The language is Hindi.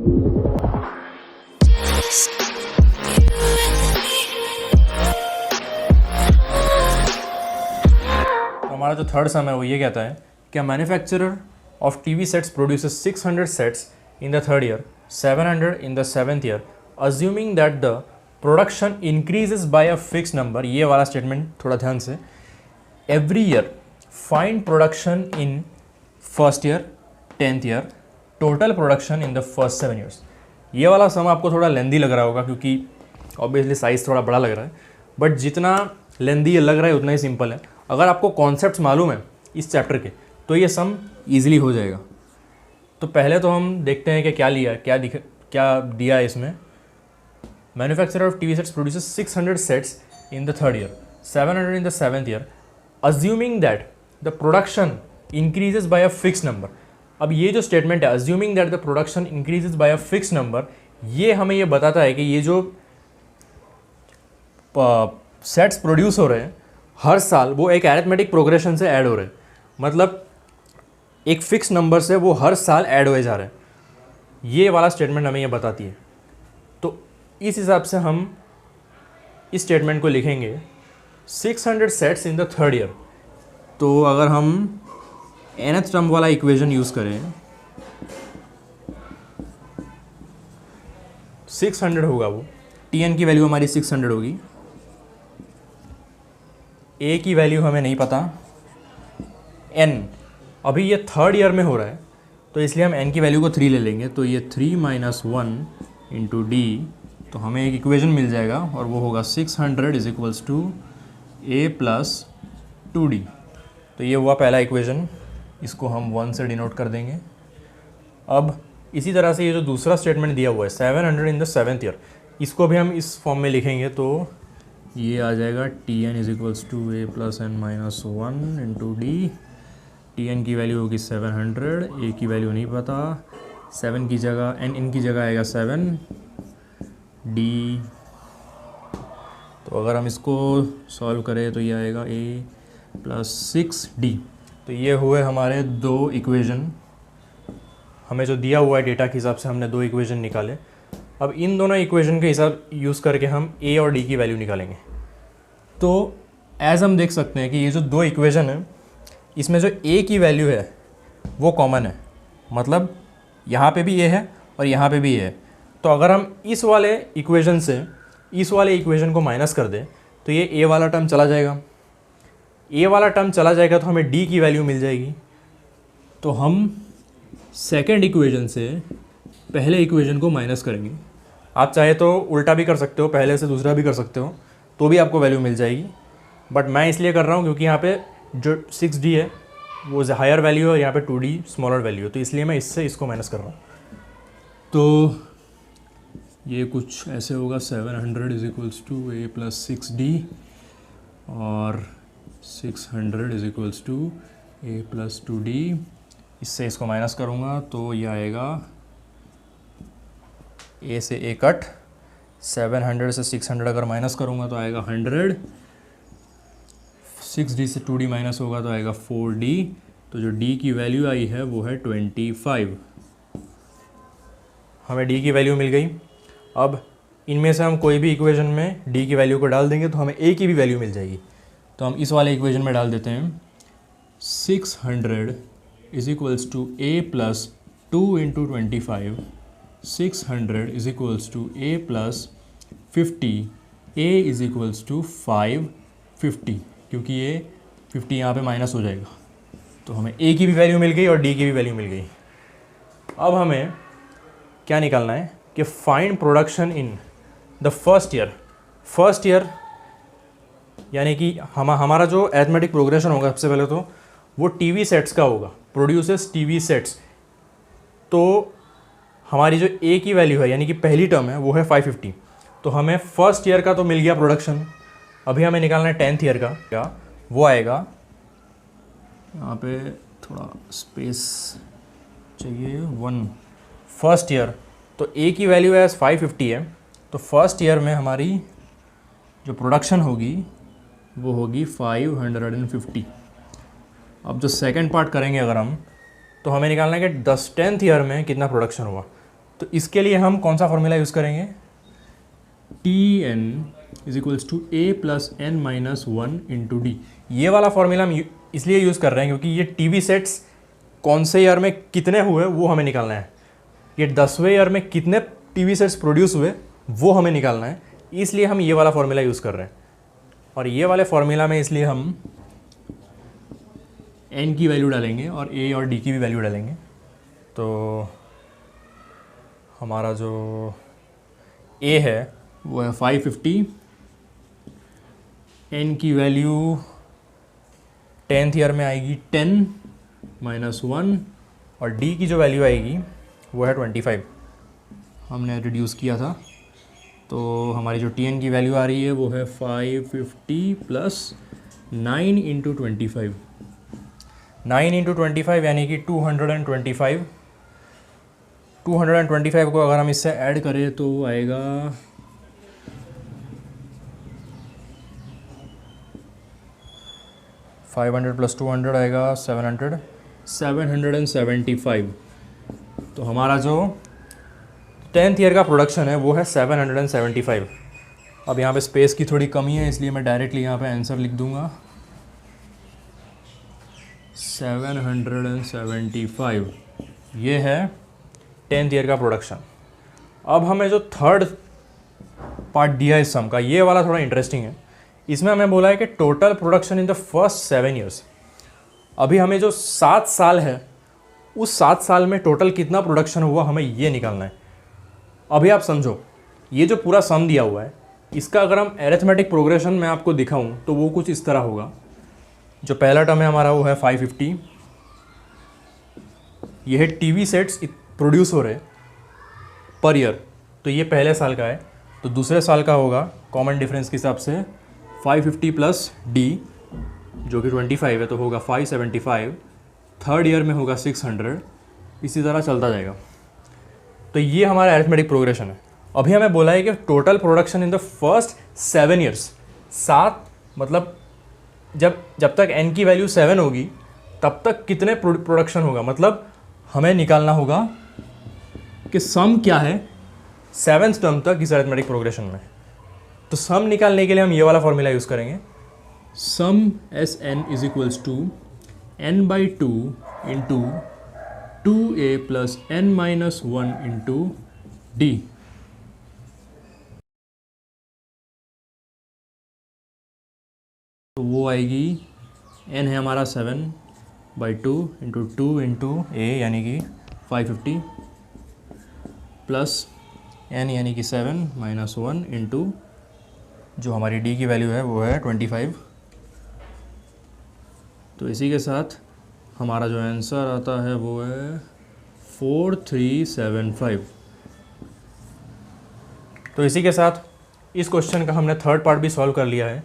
हमारा जो थर्ड सम है वो ये कहता है कि manufacturer of TV sets produces 600 sets in the third year, 700 in the seventh year, assuming that the production increases by a fix number. ये वाला स्टेटमेंट थोड़ा ध्यान से, every year find production in first year, 10th year, total production in the first 7 years. ये वाला सम आपको थोड़ा लेंदी लग रहा होगा क्योंकि ऑब्वियसली साइज़ थोड़ा बड़ा लग रहा है, बट जितना लेंदी लग रहा है उतना ही सिंपल है। अगर आपको कॉन्सेप्ट्स मालूम है इस चैप्टर के तो ये सम ईजिली हो जाएगा। तो पहले तो हम देखते हैं कि क्या लिया है, क्या दिया है इसमें। Manufacturer of TV sets produces 600 sets in the third year, 700 in the seventh year, assuming that the production increases by a fix number. अब ये जो स्टेटमेंट है, assuming that the production increases by a fix number, ये हमें ये बताता है कि ये जो सेट्स प्रोड्यूस हो रहे हैं हर साल वो एक अरिथमेटिक प्रोग्रेशन से ऐड हो रहे हैं, मतलब एक फिक्स नंबर से वो हर साल ऐड हुए जा रहे हैं। ये वाला स्टेटमेंट हमें ये बताती है। तो इस हिसाब से हम इस स्टेटमेंट को लिखेंगे 600 sets in the third year. तो अगर हम nth टर्म वाला इक्वेशन यूज़ करें, 600 होगा वो, Tn की वैल्यू हमारी 600 होगी, A की वैल्यू हमें नहीं पता, n अभी ये थर्ड ईयर में हो रहा है तो इसलिए हम n की वैल्यू को 3 ले लेंगे। तो ये 3 - 1 इंटू डी, तो हमें एक इक्वेशन मिल जाएगा और वो होगा 600 is equals to A plus 2D। तो ये हुआ पहला इक्वेशन, इसको हम 1 से डिनोट कर देंगे। अब इसी तरह से ये जो दूसरा स्टेटमेंट दिया हुआ है 700 इन द सेवेंथ ईयर, इसको भी हम इस फॉर्म में लिखेंगे। तो ये आ जाएगा Tn is equals to A plus n minus 1 into d. Tn की वैल्यू होगी 700, A की वैल्यू नहीं पता, 7 की जगह n, इन की जगह आएगा 7 D। तो अगर हम इसको सॉल्व करें तो ये आएगा A प्लस 6D। तो ये हुए हमारे दो इक्वेशन, हमें जो दिया हुआ है डेटा के हिसाब से हमने दो इक्वेशन निकाले। अब इन दोनों इक्वेशन के हिसाब यूज़ करके हम A और D की वैल्यू निकालेंगे। तो एज हम देख सकते हैं कि ये जो दो इक्वेशन है इसमें जो A की वैल्यू है वो कॉमन है, मतलब यहाँ पे भी A है और यहाँ पे भी A है। तो अगर हम इस वाले इक्वेशन से इस वाले इक्वेशन को माइनस कर दें तो ये A वाला टर्म चला जाएगा, A वाला टर्म चला जाएगा तो हमें D की वैल्यू मिल जाएगी। तो हम सेकेंड इक्वेशन से पहले इक्वेशन को माइनस करेंगे। आप चाहे तो उल्टा भी कर सकते हो, पहले से दूसरा भी कर सकते हो, तो भी आपको वैल्यू मिल जाएगी। बट मैं इसलिए कर रहा हूँ क्योंकि यहाँ पे जो 6D है वो हायर वैल्यू है और यहाँ पे 2D स्मॉलर वैल्यू है, तो इसलिए मैं इससे इसको माइनस कर रहा हूँ। तो ये कुछ ऐसे होगा 700 is equals to A plus 6D और 600 is equals to A plus 2D। इससे इसको माइनस करूँगा तो ये आएगा A से A कट, 700 से 600 अगर माइनस करूँगा तो आएगा 100, 6D से 2D माइनस होगा तो आएगा 4D। तो जो D की वैल्यू आई है वो है 25। हमें D की वैल्यू मिल गई। अब इनमें से हम कोई भी इक्वेशन में D की वैल्यू को डाल देंगे तो हमें A की भी वैल्यू मिल जाएगी। तो हम इस वाले इक्वेशन में डाल देते हैं 600 is equals to A plus 2 into 25, 600 is equals to A plus 50, A is equals to 550, क्योंकि ये 50 यहाँ पे माइनस हो जाएगा। तो हमें A की भी वैल्यू मिल गई और D की भी वैल्यू मिल गई। अब हमें क्या निकालना है कि find production in the first year. First year यानी कि हमारा जो अरिथमेटिक प्रोग्रेशन होगा सबसे पहले तो वो टीवी सेट्स का होगा, प्रोड्यूसेस टीवी सेट्स। तो हमारी जो A की वैल्यू है यानी कि पहली टर्म है वो है 550। तो हमें फर्स्ट ईयर का तो मिल गया प्रोडक्शन, अभी हमें निकालना है 10th ईयर का। क्या वो आएगा, यहाँ पे थोड़ा स्पेस चाहिए, 1 फर्स्ट ईयर। तो A की वैल्यू एज 550 है, तो फर्स्ट ईयर में हमारी जो प्रोडक्शन होगी वो होगी 550। अब जो सेकंड पार्ट करेंगे अगर हम, तो हमें निकालना है कि 10th ईयर में कितना प्रोडक्शन हुआ। तो इसके लिए हम कौन सा फॉर्मूला यूज़ करेंगे, Tn is equals to a plus n minus 1 into d. ये वाला फॉर्मूला हम इसलिए यूज़ कर रहे हैं क्योंकि ये टीवी सेट्स कौन से ईयर में कितने हुए वो हमें निकालना है, ये 10वें ईयर में कितने टीवी सेट्स प्रोड्यूस हुए वो हमें निकालना है, इसलिए हम ये वाला फॉर्मूला यूज़ कर रहे हैं। और ये वाले फॉर्मूला में इसलिए हम n की वैल्यू डालेंगे और a और d की भी वैल्यू डालेंगे। तो हमारा जो a है वो है 550, n की वैल्यू 10th ईयर में आएगी 10 माइनस 1 और d की जो वैल्यू आएगी वो है 25, हमने रिड्यूस किया था। तो हमारी जो Tn की वैल्यू आ रही है वो है 550 प्लस 9 इंटू 25, 9 इंटू 25 यानी कि 225। 225 को अगर हम इससे ऐड करें तो आएगा 500 प्लस 200 आएगा 700, 775। तो हमारा जो 10th ईयर का प्रोडक्शन है वो है 775। अब यहाँ पे स्पेस की थोड़ी कमी है इसलिए मैं डायरेक्टली यहाँ पे आंसर लिख दूँगा 775। ये है 10th ईयर का प्रोडक्शन। अब हमें जो थर्ड पार्ट दिया है इस सम का, ये वाला थोड़ा इंटरेस्टिंग है। इसमें हमें बोला है कि total production in the first 7 years. अभी हमें जो 7 साल है उस 7 साल में टोटल कितना प्रोडक्शन हुआ हमें ये निकालना है। अभी आप समझो, ये जो पूरा सम दिया हुआ है इसका अगर हम एरिथमेटिक प्रोग्रेशन में आपको दिखाऊं तो वो कुछ इस तरह होगा। जो पहला टर्म है हमारा वो है 550, ये है टीवी सेट्स प्रोड्यूस हो रहे पर ईयर, तो ये पहले साल का है। तो दूसरे साल का होगा कॉमन डिफरेंस के हिसाब से 550 प्लस डी जो कि 25 है तो होगा 575। थर्ड ईयर में होगा 600, इसी तरह चलता जाएगा। तो ये हमारा अरिथमेटिक प्रोग्रेशन है। अभी हमें बोला है कि total production in the first 7 years, 7 मतलब जब तक n की वैल्यू 7 होगी तब तक कितने प्रोडक्शन होगा, मतलब हमें निकालना होगा कि सम क्या है 7th टर्म तक इस अरिथमेटिक प्रोग्रेशन में। तो सम निकालने के लिए हम ये वाला फॉर्मूला यूज़ करेंगे, sum S N is equals to n by 2 into 2a plus n minus 1 into D. तो वो आएगी n है हमारा 7 बाई 2 इंटू 2 इंटू a यानी कि 550 प्लस n यानी कि 7 माइनस 1 इंटू जो हमारी d की वैल्यू है वो है 25। तो इसी के साथ हमारा जो आंसर आता है वो है 4375। तो इसी के साथ इस क्वेश्चन का हमने थर्ड पार्ट भी सॉल्व कर लिया है।